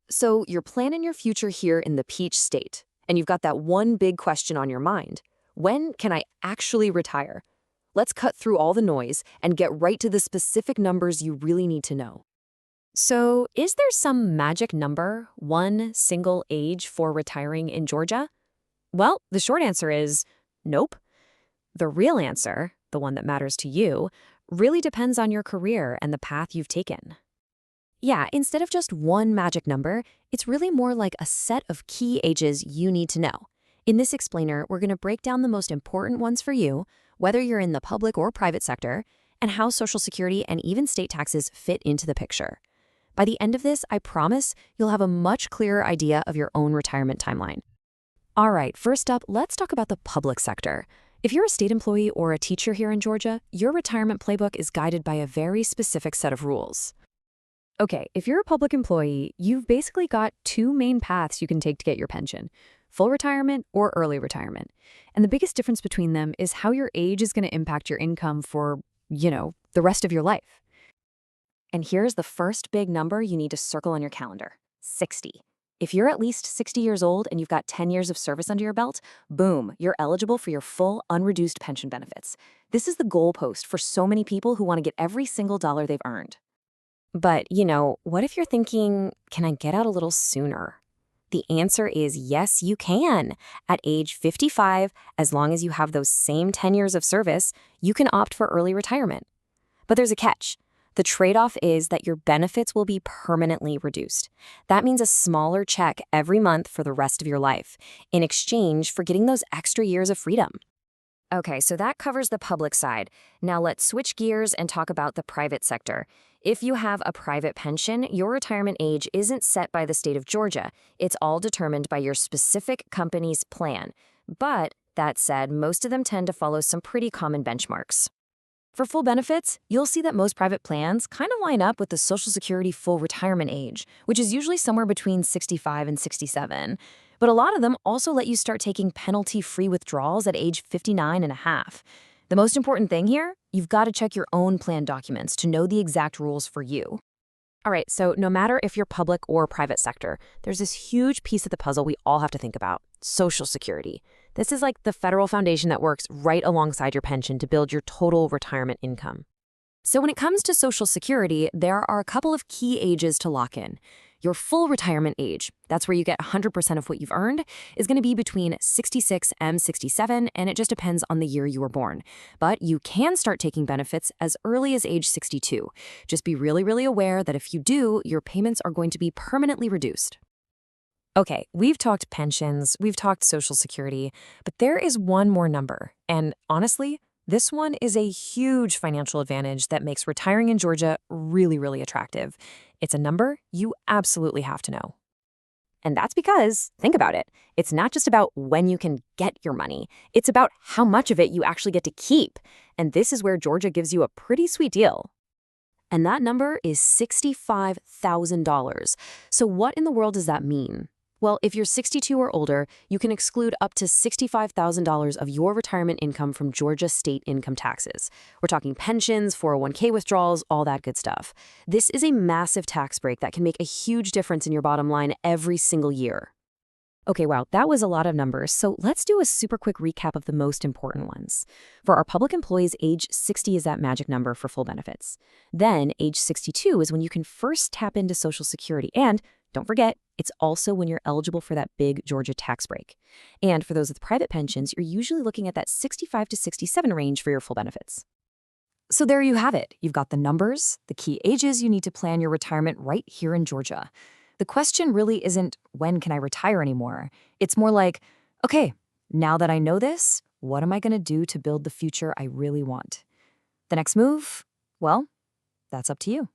So you're planning your future here in the Peach State, and you've got that one big question on your mind. When can I actually retire? Let's cut through all the noise and get right to the specific numbers you really need to know. So, is there some magic number, one single age for retiring in Georgia? Well, the short answer is nope. The real answer, the one that matters to you, really depends on your career and the path you've taken. Yeah, instead of just one magic number, it's really more like a set of key ages you need to know. In this explainer, we're going to break down the most important ones for you, whether you're in the public or private sector, and how Social Security and even state taxes fit into the picture. By the end of this, I promise you'll have a much clearer idea of your own retirement timeline. All right, first up, let's talk about the public sector. If you're a state employee or a teacher here in Georgia, your retirement playbook is guided by a very specific set of rules. Okay, if you're a public employee, you've basically got two main paths you can take to get your pension: full retirement or early retirement. And the biggest difference between them is how your age is going to impact your income for, the rest of your life. And here's the first big number you need to circle on your calendar: 60. If you're at least 60 years old and you've got 10 years of service under your belt, boom, you're eligible for your full unreduced pension benefits. This is the goalpost for so many people who want to get every single dollar they've earned. But, what if you're thinking, can I get out a little sooner? The answer is yes, you can. At age 55, as long as you have those same 10 years of service, you can opt for early retirement. But there's a catch. The trade-off is that your benefits will be permanently reduced. That means a smaller check every month for the rest of your life, in exchange for getting those extra years of freedom. Okay, so that covers the public side. Now let's switch gears and talk about the private sector. If you have a private pension, your retirement age isn't set by the state of Georgia. It's all determined by your specific company's plan. But that said, most of them tend to follow some pretty common benchmarks. For full benefits, you'll see that most private plans kind of line up with the Social Security full retirement age, which is usually somewhere between 65 and 67. But a lot of them also let you start taking penalty-free withdrawals at age 59 and a half. The most important thing here, you've got to check your own plan documents to know the exact rules for you. All right, so no matter if you're public or private sector, there's this huge piece of the puzzle we all have to think about: Social Security. This is like the federal foundation that works right alongside your pension to build your total retirement income. So when it comes to Social Security, there are a couple of key ages to lock in. Your full retirement age, that's where you get 100% of what you've earned, is going to be between 66 and 67, and it just depends on the year you were born. But you can start taking benefits as early as age 62. Just be really, really aware that if you do, your payments are going to be permanently reduced. Okay, we've talked pensions, we've talked Social Security, but there is one more number. And honestly, this one is a huge financial advantage that makes retiring in Georgia really, really attractive. It's a number you absolutely have to know. And that's because, think about it, it's not just about when you can get your money, it's about how much of it you actually get to keep. And this is where Georgia gives you a pretty sweet deal. And that number is $65,000. So what in the world does that mean? Well, if you're 62 or older, you can exclude up to $65,000 of your retirement income from Georgia state income taxes. We're talking pensions, 401k withdrawals, all that good stuff. This is a massive tax break that can make a huge difference in your bottom line every single year. Okay, wow, that was a lot of numbers, so let's do a super quick recap of the most important ones. For our public employees, age 60 is that magic number for full benefits. Then, age 62 is when you can first tap into Social Security, and don't forget, it's also when you're eligible for that big Georgia tax break. And for those with private pensions, you're usually looking at that 65 to 67 range for your full benefits. So there you have it. You've got the numbers, the key ages you need to plan your retirement right here in Georgia. The question really isn't, when can I retire anymore? It's more like, okay, now that I know this, what am I going to do to build the future I really want? The next move? Well, that's up to you.